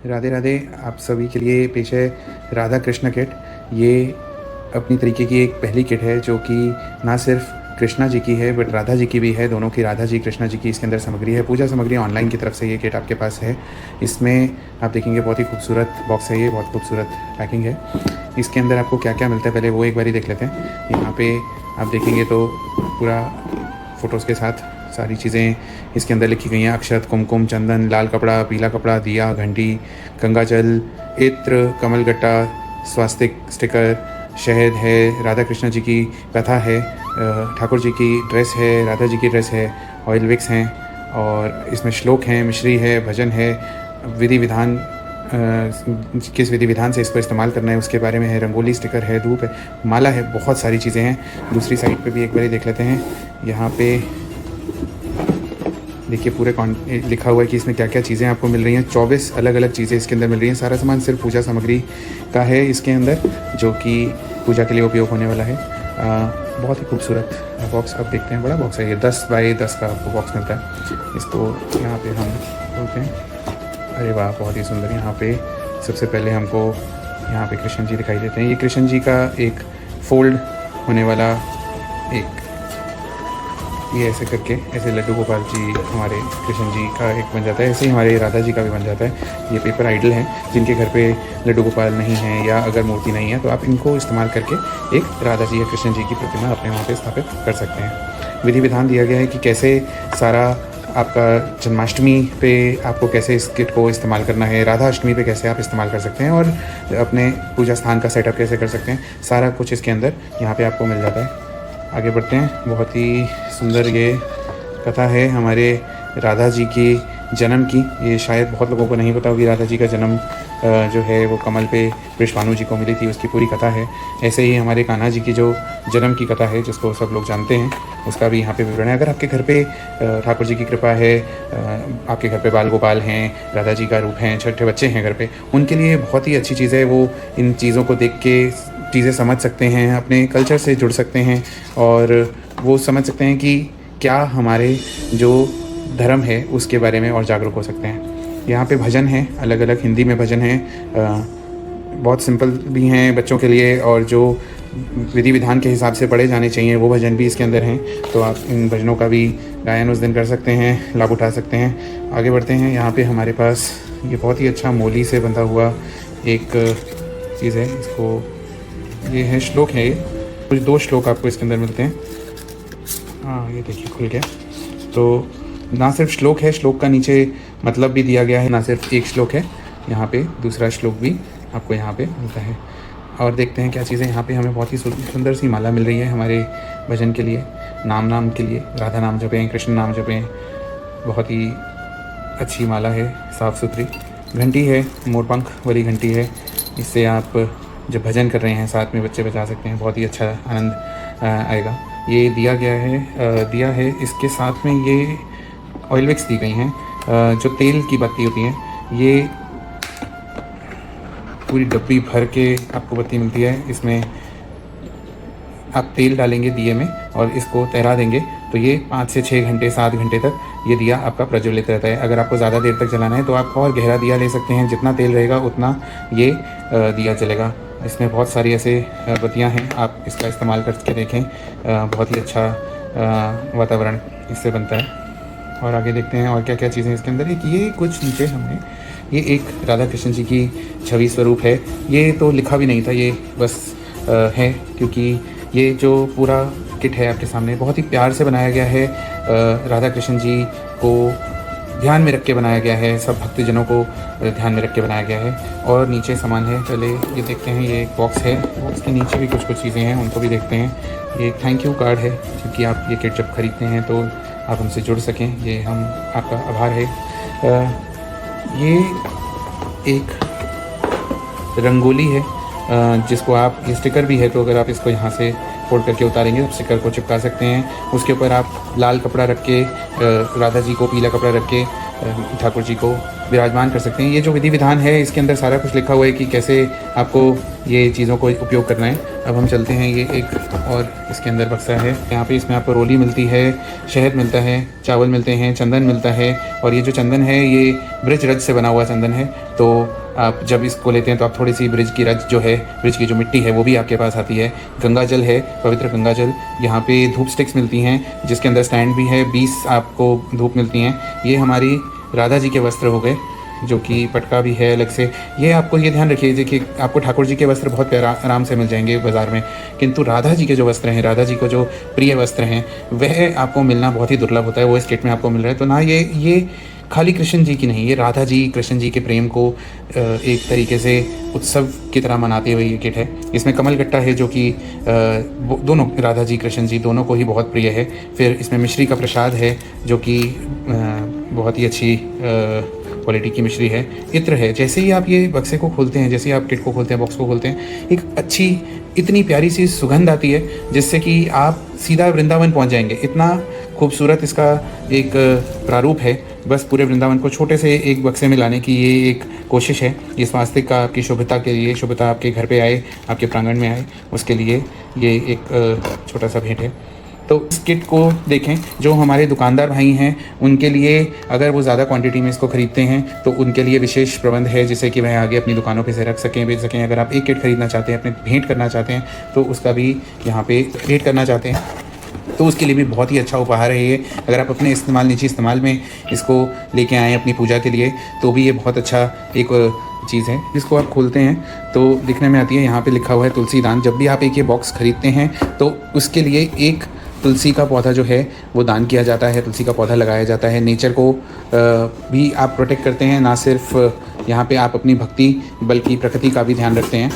राधे राधे। आप सभी के लिए पेश है राधा कृष्ण किट। ये अपनी तरीके की एक पहली किट है जो कि ना सिर्फ कृष्णा जी की है बट राधा जी की भी है। दोनों की, राधा जी कृष्णा जी की इसके अंदर सामग्री है। पूजा सामग्री ऑनलाइन की तरफ से ये किट आपके पास है। इसमें आप देखेंगे बहुत ही खूबसूरत बॉक्स है, ये बहुत खूबसूरत पैकिंग है। इसके अंदर आपको क्या क्या मिलता है पहले वो एक बारी देख लेते हैं। यहाँ पे आप देखेंगे तो पूरा फ़ोटोज़ के साथ सारी चीज़ें इसके अंदर लिखी गई हैं। अक्षत, कुमकुम, चंदन, लाल कपड़ा, पीला कपड़ा, दिया, घंटी, गंगाजल, इत्र, कमलगट्टा, स्वास्तिक स्टिकर, शहद है, राधा कृष्ण जी की कथा है, ठाकुर जी की ड्रेस है, राधा जी की ड्रेस है, ऑयल विक्स हैं और इसमें श्लोक हैं, मिश्री है, भजन है, विधि विधान, किस विधि विधान से इसको इस्तेमाल करना है उसके बारे में है, रंगोली स्टिकर है, धूप है, माला है, बहुत सारी चीज़ें हैं। दूसरी साइड पे भी एक बार देख लेते हैं। यहाँ पे देखिए पूरे लिखा हुआ है कि इसमें क्या क्या चीज़ें आपको मिल रही हैं। 24 अलग अलग चीज़ें इसके अंदर मिल रही हैं। सारा सामान सिर्फ पूजा सामग्री का है इसके अंदर, जो कि पूजा के लिए उपयोग होने वाला है। बहुत ही खूबसूरत बॉक्स आप देखते हैं, बड़ा बॉक्स है ये, 10 बाई 10 का आपको बॉक्स मिलता है। इसको यहाँ पे हम खोलते हैं। अरे वाह, बहुत ही सुंदर। यहाँ पे सबसे पहले हमको यहाँ पे कृष्ण जी दिखाई देते हैं। ये कृष्ण जी का एक फोल्ड होने वाला एक, ये ऐसे करके ऐसे लड्डू गोपाल जी हमारे कृष्ण जी का एक बन जाता है। ऐसे ही हमारे राधा जी का भी बन जाता है। ये पेपर आइडल हैं जिनके घर पे लड्डू गोपाल नहीं हैं या अगर मूर्ति नहीं है तो आप इनको इस्तेमाल करके एक राधा जी या कृष्ण जी की प्रतिमा अपने वहाँ पे स्थापित कर सकते हैं। विधि विधान दिया गया है कि कैसे सारा आपका जन्माष्टमी पे आपको कैसे इस किट को इस्तेमाल करना है, राधा अष्टमी पे कैसे आप इस्तेमाल कर सकते हैं और अपने पूजा स्थान का सेटअप कैसे कर सकते हैं। सारा कुछ इसके अंदर यहाँ पे आपको मिल जाता है। आगे बढ़ते हैं। बहुत ही सुंदर ये कथा है हमारे राधा जी की जन्म की। ये शायद बहुत लोगों को नहीं पता होगी, राधा जी का जन्म जो है वो कमल पे वृषभानु जी को मिली थी, उसकी पूरी कथा है। ऐसे ही हमारे कान्हा जी की जो जन्म की कथा है जिसको सब लोग जानते हैं, उसका भी यहाँ पे विवरण है। अगर आपके घर पे ठाकुर जी की कृपा है, आपके घर पे बाल गोपाल हैं, राधा जी का रूप हैं, छोटे बच्चे हैं घर पे, उनके लिए बहुत ही अच्छी चीज़ है। वो इन चीज़ों को देख के चीज़ें समझ सकते हैं, अपने कल्चर से जुड़ सकते हैं और वो समझ सकते हैं कि क्या हमारे जो धर्म है उसके बारे में और जागरूक हो सकते हैं। यहाँ पे भजन है, अलग अलग हिंदी में भजन हैं, बहुत सिंपल भी हैं बच्चों के लिए और जो विधि विधान के हिसाब से पढ़े जाने चाहिए वो भजन भी इसके अंदर हैं। तो आप इन भजनों का भी गायन उस दिन कर सकते हैं, लाभ उठा सकते हैं। आगे बढ़ते हैं। यहाँ पे हमारे पास ये बहुत ही अच्छा मोली से बंधा हुआ एक चीज़ है। इसको, ये है श्लोक है, ये कुछ 2 श्लोक आपको इसके अंदर मिलते हैं। हाँ, ये देखिए खुल गया। तो ना सिर्फ श्लोक है, श्लोक का नीचे मतलब भी दिया गया है। ना सिर्फ एक श्लोक है, यहाँ पे दूसरा श्लोक भी आपको यहाँ पे मिलता है। और देखते हैं क्या चीज़ें यहाँ पे हमें बहुत ही सुंदर सी माला मिल रही है हमारे भजन के लिए, नाम के लिए। राधा नाम जपें, कृष्ण नाम जपें। बहुत ही अच्छी माला है, साफ़ सुथरी। घंटी है, मोरपंख वाली घंटी है। इससे आप जब भजन कर रहे हैं साथ में बच्चे बजा सकते हैं, बहुत ही अच्छा आनंद आएगा। ये दिया गया है, दिया है। इसके साथ में ये ऑयल विक्स दी गई हैं, जो तेल की बत्ती होती हैं। ये पूरी डब्बी भर के आपको बत्ती मिलती है। इसमें आप तेल डालेंगे दिए में और इसको तैरा देंगे तो ये 5 से 6 घंटे 7 घंटे तक ये दिया आपका प्रज्वलित रहता है। अगर आपको ज़्यादा देर तक जलाना है तो आप और गहरा दिया ले सकते हैं। जितना तेल रहेगा उतना ये दिया जलेगा। इसमें बहुत सारी ऐसे बत्तियाँ हैं, आप इसका इस्तेमाल करके देखें। बहुत ही अच्छा वातावरण इससे बनता है। और आगे देखते हैं और क्या क्या चीज़ें इसके अंदर है। कि ये कुछ नीचे हमने, ये एक राधा कृष्ण जी की छवि स्वरूप है। ये तो लिखा भी नहीं था, ये बस है, क्योंकि ये जो पूरा किट है आपके सामने बहुत ही प्यार से बनाया गया है। राधा कृष्ण जी को ध्यान में रख के बनाया गया है, सब भक्तजनों को ध्यान में रख के बनाया गया है। और नीचे सामान है, पहले ये देखते हैं। ये एक बॉक्स है, बॉक्स के नीचे भी कुछ चीज़ें हैं, उनको भी देखते हैं। ये थैंक यू कार्ड है, क्योंकि आप ये किट जब खरीदते हैं तो आप हमसे जुड़ सकें, ये हम आपका आभार है। ये एक रंगोली है जिसको आप, ये स्टिकर भी है, तो अगर आप इसको यहाँ से फोल्ड करके उतारेंगे तो स्टिकर को चिपका सकते हैं। उसके ऊपर आप लाल कपड़ा रख के, राधा जी को पीला कपड़ा रख के ठाकुर जी को विराजमान कर सकते हैं। ये जो विधि विधान है इसके अंदर सारा कुछ लिखा हुआ है कि कैसे आपको ये चीज़ों को उपयोग करना है। अब हम चलते हैं, ये एक और इसके अंदर बक्सा है। यहाँ पे इसमें आपको रोली मिलती है, शहद मिलता है, चावल मिलते हैं, चंदन मिलता है। और ये जो चंदन है ये ब्रज रज से बना हुआ चंदन है। तो आप जब इसको लेते हैं तो आप थोड़ी सी ब्रिज की रज जो है, ब्रिज की जो मिट्टी है वो भी आपके पास आती है। गंगा जल है, पवित्र गंगा जल। यहाँ पे धूप स्टिक्स मिलती हैं जिसके अंदर स्टैंड भी है, 20 आपको धूप मिलती हैं। ये हमारी राधा जी के वस्त्र हो गए, जो कि पटका भी है अलग से। ये आपको ये ध्यान रखिए, देखिए आपको ठाकुर जी के वस्त्र बहुत प्यारा आराम से मिल जाएंगे बाज़ार में, किंतु राधा जी के जो वस्त्र हैं, राधा जी को जो प्रिय वस्त्र हैं, वह आपको मिलना बहुत ही दुर्लभ होता है। वो इस किट में आपको मिल रहा है। तो ना ये खाली कृष्ण जी की नहीं, ये राधा जी कृष्ण जी के प्रेम को एक तरीके से उत्सव की तरह मनाते हुए ये किट है। इसमें कमल गट्टा है जो कि दोनों राधा जी कृष्ण जी दोनों को ही बहुत प्रिय है। फिर इसमें मिश्री का प्रसाद है जो कि बहुत ही अच्छी क्वालिटी की मिश्री है। इत्र है। जैसे ही आप ये बक्से को खोलते हैं, जैसे ही आप किट को खोलते हैं, बॉक्स को खोलते हैं, एक अच्छी इतनी प्यारी सी सुगंध आती है जिससे कि आप सीधा वृंदावन पहुंच जाएंगे। इतना खूबसूरत इसका एक प्रारूप है। बस पूरे वृंदावन को छोटे से एक बक्से में लाने की ये एक कोशिश है। ये स्वास्तिक आपकी शुभता के लिए, शुभता आपके घर पे आए, आपके प्रांगण में आए, उसके लिए ये एक छोटा सा भेंट है। तो इस किट को देखें, जो हमारे दुकानदार भाई हैं उनके लिए अगर वो ज़्यादा क्वांटिटी में इसको ख़रीदते हैं तो उनके लिए विशेष प्रबंध है जिससे कि वह आगे अपनी दुकानों पे से रख सकें, बेच सकें। अगर आप एक किट ख़रीदना चाहते हैं, अपने भेंट करना चाहते हैं, तो उसका भी यहाँ पे भेंट करना चाहते हैं तो उसके लिए भी बहुत ही अच्छा उपहार है ये। अगर आप अपने इस्तेमाल, निजी इस्तेमाल में इसको लेके आएँ अपनी पूजा के लिए, तो भी ये बहुत अच्छा एक चीज़ है। इसको आप खोलते हैं तो दिखने में आती है, यहाँ पे लिखा हुआ है तुलसी दान। जब भी आप एक ये बॉक्स खरीदते हैं तो उसके लिए एक तुलसी का पौधा जो है वो दान किया जाता है, तुलसी का पौधा लगाया जाता है। नेचर को भी आप प्रोटेक्ट करते हैं, ना सिर्फ यहाँ पे आप अपनी भक्ति बल्कि प्रकृति का भी ध्यान रखते हैं।